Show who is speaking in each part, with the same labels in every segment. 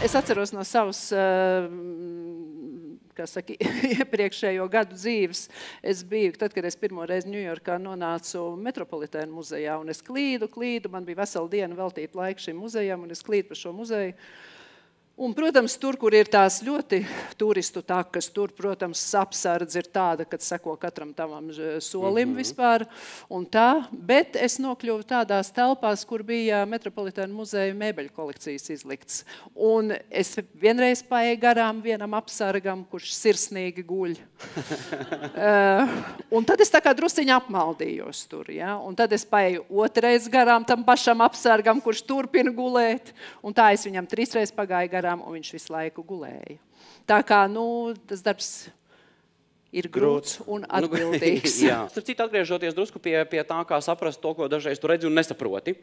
Speaker 1: Es atceros no savas, kā saka, iepriekšējo gadu dzīves. Es biju, tad, kad es pirmo reizi Ņujorkā nonācu Metropolitēna muzejā, un es klīdu, man bija vesela diena veltīta laika šim muzejam, un es klīdu pa šo muzeju. Un, protams, tur, kur ir tās ļoti turistu takas, tur, protams, apsardz ir tāda, kad seko katram tavam solim vispār un tā, bet es nokļuvu tādās telpās, kur bija Metropolitēna muzeja mēbeļu kolekcijas izlikts. Un es vienreiz paeju garām vienam apsargam, kurš sirsnīgi guļ. Un tad es tā kā drusciņi apmaldījos tur, ja? Un tad es paeju otrais garām tam pašam apsargam, kurš turpina gulēt, un tā es viņam 3 reizes pagāju garām, un viņš visu laiku gulēja. Tā kā, tas darbs ir grūts un atbildīgs.
Speaker 2: Jā. Starp citu, atgriežoties drusku pie tā, kā saprast to, ko dažreiz tu redzi un nesaproti.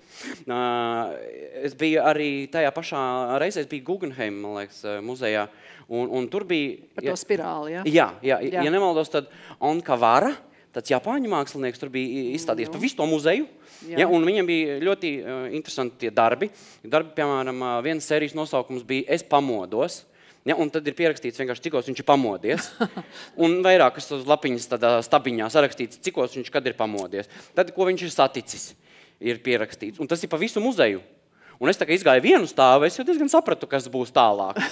Speaker 2: Es biju arī tajā pašā reizē, es biju Guggenheim, man liekas, muzejā, un tur bija...
Speaker 1: Par to spirāli, ja?
Speaker 2: Jā. Ja nemaldos, tad Onkavara, tāds japāņu mākslinieks, tur bija izstādies pa visu to muzeju. Ja, un viņam bija ļoti interesanti tie darbi. Piemēram, vienas sērijas nosaukums bija Es pamodos. Ja, un tad ir pierakstīts vienkārši, cikos viņš ir pamodies. Un vairākas uz lapiņas tādā stabiņā sarakstīts, cikos viņš kad ir pamodies. Tad, ko viņš ir saticis, ir pierakstīts. Un tas ir pa visu muzeju. Un es tā kā izgāju vienu stāvu, es jau diezgan sapratu, kas būs tālāk.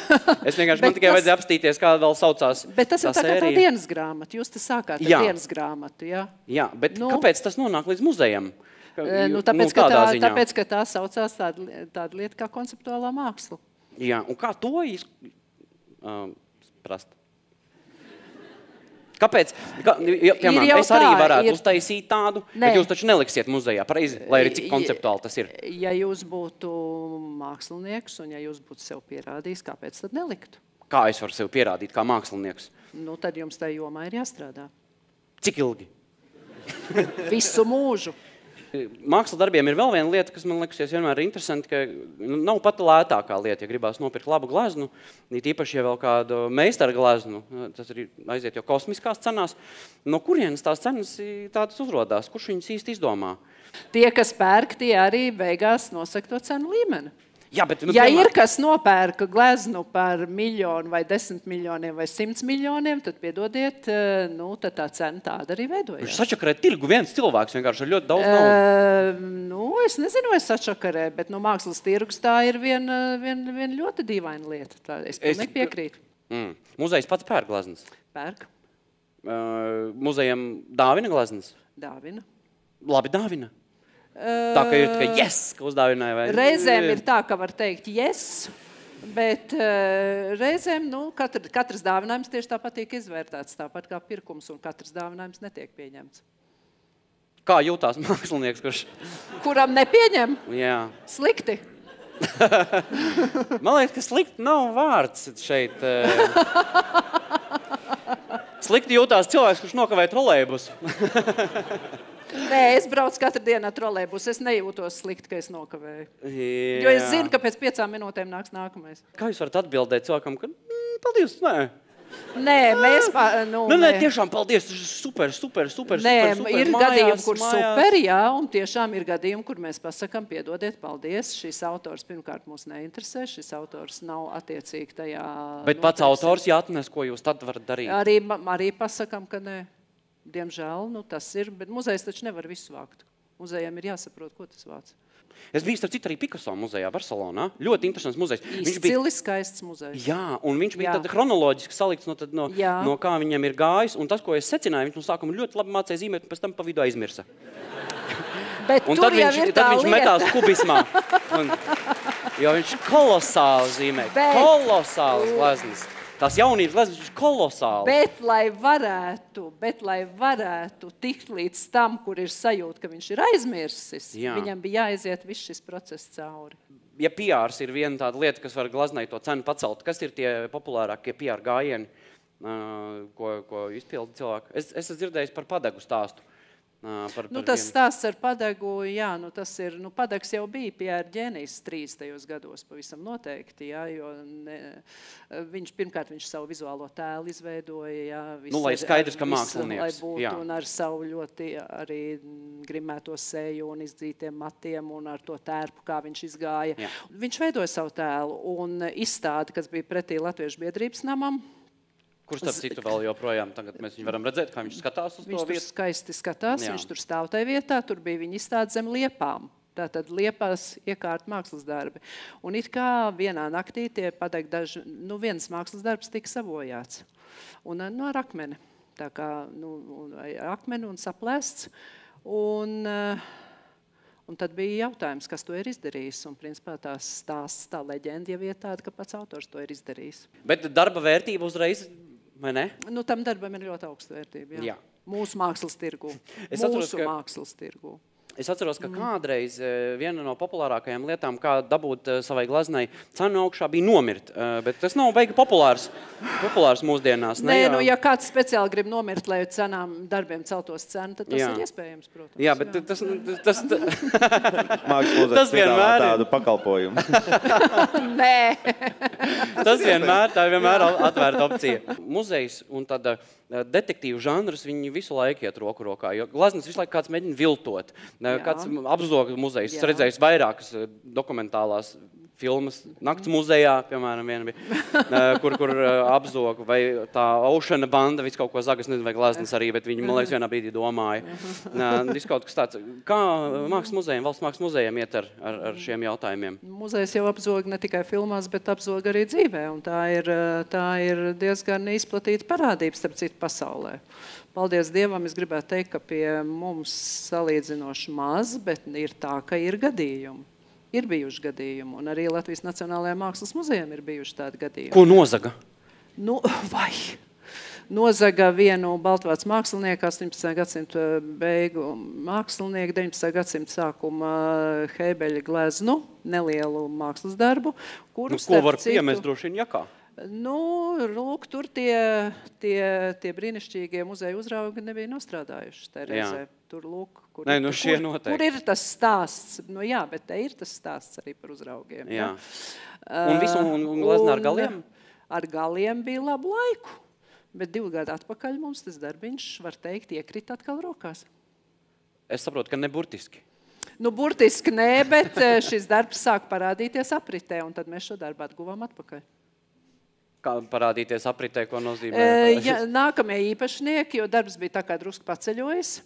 Speaker 2: Es vienkārši, man tikai vajadzēja apstīties, kā vēl saucās
Speaker 1: Bet tas ir tā kā tā dienas grāmata. Jūs te sākāt ar dienas grāmatu, ja?
Speaker 2: Jā, bet kāpēc tas nonāk līdz muzejam?
Speaker 1: Tāpēc, ka tā saucās tāda lieta kā konceptuālā māksla.
Speaker 2: Jā, un kā to prast? Kāpēc? Piemēram, es arī varētu uztaisīt tādu, bet jūs taču neliksiet muzejā, pareizi, lai arī cik konceptuāli tas ir.
Speaker 1: Ja jūs būtu mākslinieks un ja jūs būtu sev pierādījis, kāpēc tad neliktu?
Speaker 2: Kā es varu sev pierādīt kā mākslinieks?
Speaker 1: Tad jums tajā jomā ir jāstrādā.
Speaker 2: Cik ilgi?
Speaker 1: Visu mūžu.
Speaker 2: Mākslas darbiem ir vēl viena lieta, kas man liekas vienmēr ir interesanti, ka nav pat lētākā lieta, ja gribās nopirkt labu gleznu, īpaši ja vēl kādu meistara gleznu, tas arī aiziet jau kosmiskās cenās. No kurienes tās cenas tādas uzrodās? Kurš viņas īsti izdomā?
Speaker 1: Tie, kas pērk, tie arī beigās nosaka to cenu līmeni.
Speaker 2: Jā, bet,
Speaker 1: ja ir kas nopērka gleznu par 1 miljonu vai 10 miljoniem vai 100 miljoniem, tad piedodiet, tad tā cena tāda arī veidojas.
Speaker 2: Viņš sačakarē tirgu viens cilvēks vienkārši ar ļoti daudz naudas.
Speaker 1: Es nezinu, es sačakarē, bet no mākslas tirgus tā ir viena ļoti dīvaina lieta. Tā, es pilnīgi piekrītu.
Speaker 2: Muzejs pats pērk gleznas?
Speaker 1: Pērk.
Speaker 2: Muzejam dāvina gleznas?
Speaker 1: Dāvina.
Speaker 2: Labi dāvina. Tā, ka ir tikai yes, ka uzdāvināja vai...
Speaker 1: Reizēm ir tā, ka var teikt yes, bet reizēm, katrs dāvinājums tieši tāpat tiek izvērtēts, tāpat kā pirkums, un katrs dāvinājums netiek pieņemts.
Speaker 2: Kā jūtās mākslinieks, kurš...
Speaker 1: Kuram nepieņem?
Speaker 2: Jā.
Speaker 1: Slikti.
Speaker 2: Man liekas, ka slikti nav vārds šeit. Slikti jūtās cilvēks, kurš nokavē trolejbusu.
Speaker 1: Nē, es braucu katru dienu ar trolejbusu. Es nejūtos slikti, ka es nokavēju. Jo es zinu, ka pēc 5 minūtēm nāks nākamais.
Speaker 2: Kā jūs varat atbildēt cilvēkam, ka paldies, nē?
Speaker 1: Nē, mēs...
Speaker 2: Nē, tiešām paldies, super.
Speaker 1: Nē, ir gadījumi, kur super, jā, un tiešām ir gadījumi, kur mēs pasakam, piedodiet, paldies, šis autors pirmkārt mūs neinteresē, šis autors nav attiecīgi tajā...
Speaker 2: Bet pats autors jāatnes, ko jūs tad varat darīt?
Speaker 1: Arī pasakam, ka nē. Diemžēl, tas ir, bet muzejs taču nevar visu vākt. Muzejam ir jāsaprot, ko tas vāc.
Speaker 2: Es biju starp citu arī Picasso muzejā Barcelonā. Ļoti interesants muzejs.
Speaker 1: Izcili skaists muzejs.
Speaker 2: Jā, un viņš bija tad chronoloģiski salikts no kā viņam ir gājis. Un tas, ko es secināju, viņš no sākuma ļoti labi mācīja zīmēt, un pēc tam pa vidu aizmirsa.
Speaker 1: Bet
Speaker 2: un
Speaker 1: tur jau ir tā lieta.
Speaker 2: Viņš metās kubismā. Jo viņš kolosāli zīmē. Kolosāls gleznas. Tās jaunības gleznas ir kolosāli.
Speaker 1: Bet, lai varētu tikt līdz tam, kur ir sajūta, ka viņš ir aizmirsis, viņam bija jāaiziet viss šis process cauri.
Speaker 2: Ja PRs ir viena tāda lieta, kas var gleznai to cenu pacelt, kas ir tie populārākie PR gājieni, ko izpilda cilvēki? Es esmu dzirdējis par padegu stāstu.
Speaker 1: Tas stāsts ar Padagu, jā, tas ir, Padags jau bija pie ģēnijas 30. gados pavisam noteikti, jā, jo pirmkārt viņš savu vizuālo tēlu izveidoja, jā.
Speaker 2: Lai skaidrs, ka mākslinieks.
Speaker 1: Lai būtu, jā. Un ar savu ļoti arī grimēto seju un izdzītiem matiem un ar to tērpu, kā viņš izgāja. Jā. Viņš veidoja savu tēlu un izstādi, kas bija pretī Latviešu biedrības namam.
Speaker 2: Kurš starp citu vēl joprojām, tagad mēs viņu varam redzēt, kā viņš skatās uz to vietu?
Speaker 1: Viņš tur skaisti skatās, viņš tur stāv tajā vietā, tur bija viņa izstāde zem liepām. Tātad liepās iekārt mākslas darbi. Un it kā vienā naktī tie Padagi viens mākslas darbs tika sabojāts. Un ar akmeni. Tā kā, ar akmeni un saplēsts. Un tad bija jautājums, kas to ir izdarījis. Un principā tā leģenda jau ir tāda, ka pats autors to ir izdarījis.
Speaker 2: Bet darba vērtība uzreiz... Vai ne?
Speaker 1: Tam darbam ir ļoti augsta vērtība, jā. Mūsu mākslas tirgu. Mākslas tirgu.
Speaker 2: Es atceros, ka kādreiz viena no populārākajām lietām, kā dabūt savai glaznai cenu augšā, bija nomirt. Bet tas nav baigi populārs mūsdienās.
Speaker 1: Nē, ja kāds speciāli grib nomirt, lai darbiem celtos cenu, tad tas ir iespējams, protams.
Speaker 2: Jā, bet tas
Speaker 3: Mākslas piedāvā tādu pakalpojumu.
Speaker 1: Nē.
Speaker 2: Tā vienmēr atvērta opcija. Muzejs un tāda detektīvu žanrus, viņi visu laiku iet roku rokā, jo glaznas visu laiku kāds mēģina viltot. Kāds apzoga muzejs. Es redzēju vairākas dokumentālās filmas Nakts muzejā, piemēram, viena bija, kur apzoga, vai tā Oceana banda, visu kaut ko zaga, es nezinu, vai glaznas arī, bet viņi, man liekas, vienā brīdī domāja. Viss kaut kas tāds. Kā mākslas muzejiem, valsts mākslas muzejiem iet ar šiem jautājumiem?
Speaker 1: Muzejs jau apzoga ne tikai filmās, bet apzoga arī dzīvē, un tā ir diezgan izplatīta parādība starp citu pasaulē. Paldies Dievam, es gribētu teikt, ka pie mums salīdzinoši maz, bet ir tā, ka ir gadījumi. Ir bijuši gadījumi, un arī Latvijas Nacionālajā mākslas muzejam ir bijuši tādi gadījumi.
Speaker 2: Ko nozaga?
Speaker 1: Nozaga vienu baltvācu mākslinieku, 18. gadsimta beigu mākslinieku, 19. gadsimta sākuma Heibeļa gleznu, nelielu mākslas darbu, kuru
Speaker 2: ko var piemest droši vien jakā?
Speaker 1: Lūk, tur tie brīnišķīgie muzeja uzraugi nebija nostrādājuši tajā reizē. Tur, lūk, kur ir tas stāsts. Jā, bet te ir tas stāsts arī par uzraugiem.
Speaker 2: Jā. Un glezna ar galiem?
Speaker 1: Ar galiem bija labu laiku. Bet 2 gadu atpakaļ mums tas darbiņš, var teikt, iekrita atkal rokās.
Speaker 2: Es saprotu, ka ne burtiski.
Speaker 1: Burtiski nē, bet šis darbs sāk parādīties apritē, un tad mēs šo darbu atguvām atpakaļ.
Speaker 2: Kā parādīties apritē, ko nozīmē?
Speaker 1: Nākamie īpašnieki, jo darbs bija tā kā drusku paceļojis.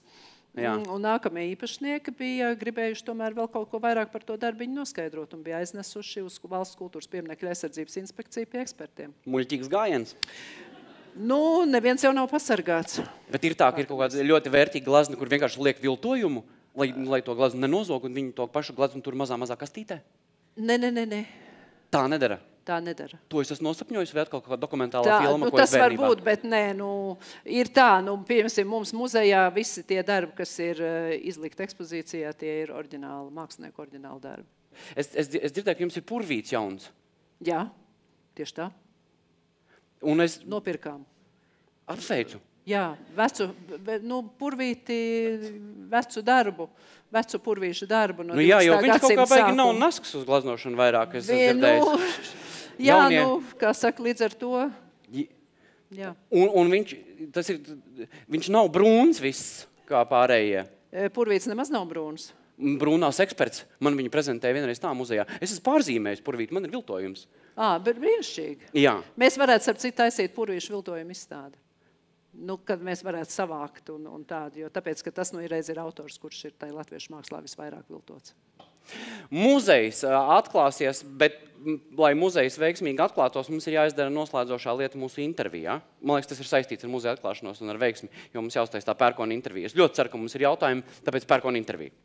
Speaker 2: Jā.
Speaker 1: Un nākamie īpašnieki bija gribējuši tomēr vēl kaut ko vairāk par to darbiņu noskaidrot un bija aiznesuši uz Valsts kultūras pieminekļu aizsardzības inspekciju pie ekspertiem.
Speaker 2: Muļķīgs gājiens?
Speaker 1: Neviens jau nav pasargāts.
Speaker 2: Bet ir tā, ka ir kaut kāda ļoti vērtīga glazna, kur vienkārši liek viltojumu, lai to glaznu nenozog un viņi to pašu glaznu tur mazā kastītē?
Speaker 1: Nē.
Speaker 2: Tā nedara?
Speaker 1: Tā nedara.
Speaker 2: To es esmu nosapņojis vai atkal kaut kā dokumentālā filma, ko es
Speaker 1: tas var būt, bet nē, ir tā, piemēram, mums muzejā visi tie darbi, kas ir izlikti ekspozīcijā, tie ir oriģināli, mākslinieku oriģināli darbi.
Speaker 2: Es dzirdēju, ka jums ir purvīts jauns.
Speaker 1: Jā, tieši tā.
Speaker 2: Un es
Speaker 1: nopirkām.
Speaker 2: Apsveicu.
Speaker 1: Jā, purvīti vecu darbu, vecu purvīšu darbu.
Speaker 2: Jā, jo viņš kaut kā baigi nav nasks uz glaznošanu vairāk, es dzirdēju.
Speaker 1: Jā, kā saka, līdz ar to. Jā.
Speaker 2: Un viņš nav brūns viss, kā pārējie.
Speaker 1: Purvīts nemaz nav brūns.
Speaker 2: Brūnās eksperts. Man viņu prezentēja vienreiz tā muzejā. Es esmu pārzīmējis purvīti, man ir viltojums.
Speaker 1: Bet brīnišķīgi.
Speaker 2: Jā.
Speaker 1: Mēs varētu starp citu taisīt purvīšu viltojumu izstādi. Kad mēs varētu savākt un tādu, jo tāpēc, ka tas reiz ir autors, kurš ir tai latviešu mākslā visvairāk viltots.
Speaker 2: Muzejs atklāsies, bet, lai muzejs veiksmīgi atklātos, mums ir jāizdara noslēdzošā lieta mūsu intervijā. Man liekas, tas ir saistīts ar muzeja atklāšanos un ar veiksmi, jo mums jāuztais tā pērkona intervija. Es ļoti ceru, ka mums ir jautājumi, tāpēc pērkona intervija.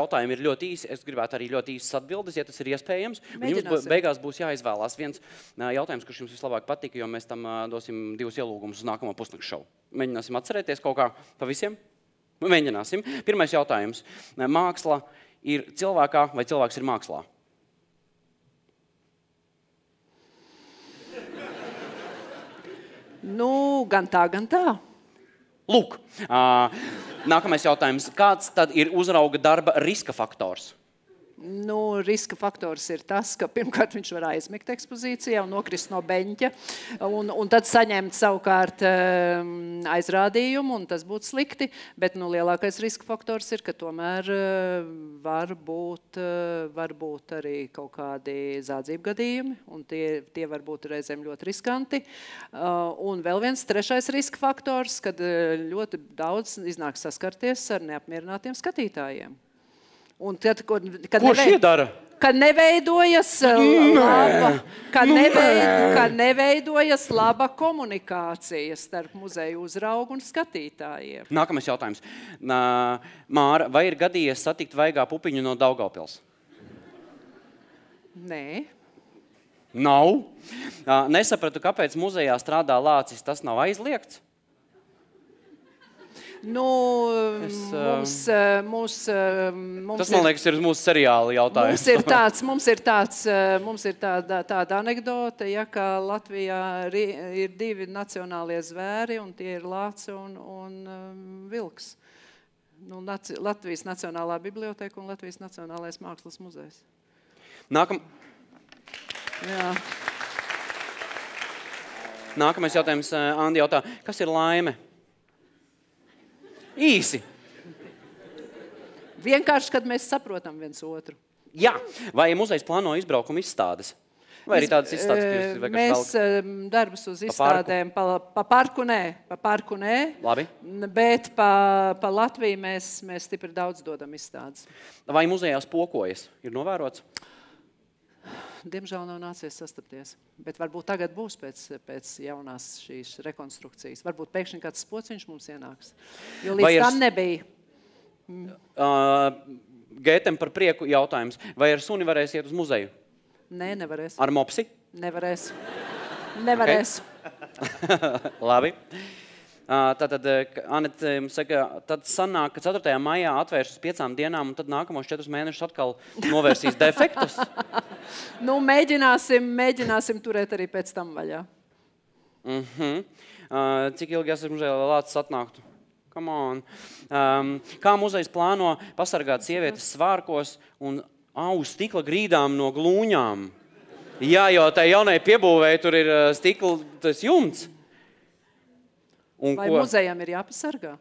Speaker 2: jautājumi ir ļoti īsi. Es gribētu arī ļoti īsas atbildes, ja tas ir iespējams. Un jums beigās būs jāizvēlās viens jautājums, kurš jums vislabāk patika, jo mēs tam dosim 2 ielūgumus uz nākamo pusnakts šovu. Mēģināsim atcerēties kaut kā pa visiem? Mēģināsim. Pirmais jautājums. Māksla ir cilvēkā vai cilvēks ir mākslā?
Speaker 1: Nu, gan tā, gan tā.
Speaker 2: Lūk, nākamais jautājums. Kāds tad ir uzrauga darba riska faktors?
Speaker 1: Nu, riska faktors ir tas, ka pirmkārt viņš var aizmigt ekspozīcijā un nokrist no beņķa, un tad saņemt savukārt aizrādījumu, un tas būtu slikti, bet lielākais riska faktors ir, ka tomēr var būt arī kaut kādi zādzību gadījumi, un tie var būt reizēm ļoti riskanti. Un vēl viens trešais riska faktors, kad ļoti daudz iznāk saskarties ar neapmierinātiem skatītājiem. Un tad,
Speaker 2: ko šie dara?
Speaker 1: Kad neveidojas laba komunikācija starp muzeju uzraugu un skatītājiem.
Speaker 2: Nākamais jautājums. Māra, vai ir gadījies satikt Vaigā Pupiņu no Daugavpils?
Speaker 1: Nē.
Speaker 2: Nav. Nesapratu, kāpēc muzejā strādā lācis, tas nav aizliegts?
Speaker 1: Nu,
Speaker 2: tas, man liekas, ir mūsu seriāla jautājums.
Speaker 1: Mums ir tāda anekdote, ja, ka Latvijā ir 2 nacionālie zvēri, un tie ir lāci un vilks. Nu, Latvijas Nacionālā biblioteka un Latvijas Nacionālais mākslas muzejs.
Speaker 2: Nākamais jautājums, Andi jautā, kas ir laime? Īsi.
Speaker 1: Vienkārši, kad mēs saprotam viens otru.
Speaker 2: Jā. Vai muzejs plāno izbraukumu izstādes? Vai arī tādas izstādes, ka jūs vienkārši
Speaker 1: mēs darbus uz izstādēm pa parku nē.
Speaker 2: Labi.
Speaker 1: Bet pa Latviju mēs stipri daudz dodam izstādes.
Speaker 2: Vai muzejā spokojas? Ir novērots?
Speaker 1: Diemžēl nav nācies sastapties. Bet varbūt tagad būs pēc jaunās šīs rekonstrukcijas. Varbūt pēkšņi kāds spociņš mums ienāks. Jo līdz tam nebija.
Speaker 2: Gētem par prieku jautājums. Vai ar suni varēs iet uz muzeju?
Speaker 1: Nē, nevarēs.
Speaker 2: Ar mopsi?
Speaker 1: Nevarēs.
Speaker 2: Okay. Labi. Tātad, Anete, saka, tad sanāk, ka 4. maijā atvērš uz 5 dienām, un tad nākamos 4 mēnešus atkal novērsīs defektus?
Speaker 1: Nu, mēģināsim turēt arī pēc tam vaļā.
Speaker 2: Cik ilgi esat muzejā, lai lācis atnāktu? Come on. Kā muzejs plāno pasargāt sievietes svārkos un augu stikla grīdām no glūņām? Jā, jo tai jaunai piebūvēji tur ir stikla tas jumts.
Speaker 1: Vai muzejam ir jāpasargā?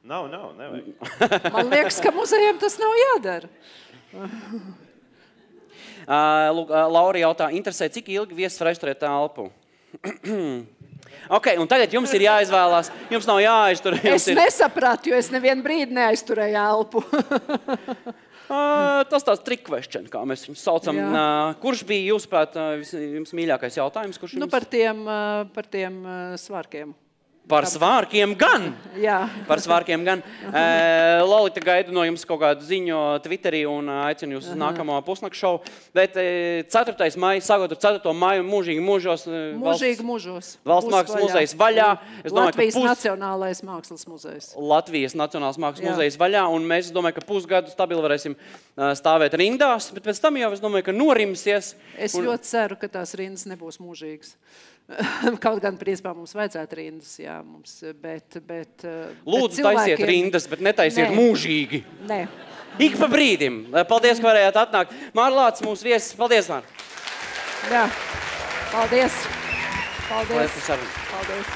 Speaker 3: Nevajag.
Speaker 1: Man liekas, ka muzejam tas nav jādara.
Speaker 2: Laura jautā, interesē, cik ilgi viesis var aizturēt telpu? Ok, un tagad jums ir jāizvēlās. Jums nav jāaiztur.
Speaker 1: Nesapratu, jo es nevienu brīdi neaizturēju elpu.
Speaker 2: Tas tāds trick question, kā mēs viņus saucam. Kurš bija, jūsuprāt, jums mīļākais jautājums?
Speaker 1: Nu, par tiem svārkiem.
Speaker 2: Par svārkiem gan!
Speaker 1: Jā.
Speaker 2: Par svārkiem gan. Lolita gaidu no jums kaut kādu ziņu Twitterī un aicinu jūs uz nākamo pusnakts šovu. Bet 4. maija, sākot ar 4. maiju, mūžīgi mūžos.
Speaker 1: Mūžīgi mūžos.
Speaker 2: Valsts mākslas muzejs vaļā.
Speaker 1: Latvijas Nacionālais mākslas muzejs.
Speaker 2: Latvijas Nacionālais mākslas muzejs vaļā. Un mēs, domāju, ka pusgadu stabili varēsim stāvēt rindās. Bet pēc tam jau, es domāju, ka norimsies.
Speaker 1: Es ļoti ceru, ka tās rindas nebūs mūžīgas. Kaut gan, principā, mums vajadzētu rindas, jā, mums, bet
Speaker 2: lūdzu, taisiet rindas, bet netaisiet mūžīgi.
Speaker 1: Nē.
Speaker 2: Ik pa brīdim. Paldies, ka varējāt atnākt. Māra Lācis, mūsu viesis. Paldies, Māra.
Speaker 1: Jā. Paldies.
Speaker 2: Paldies.
Speaker 1: Paldies.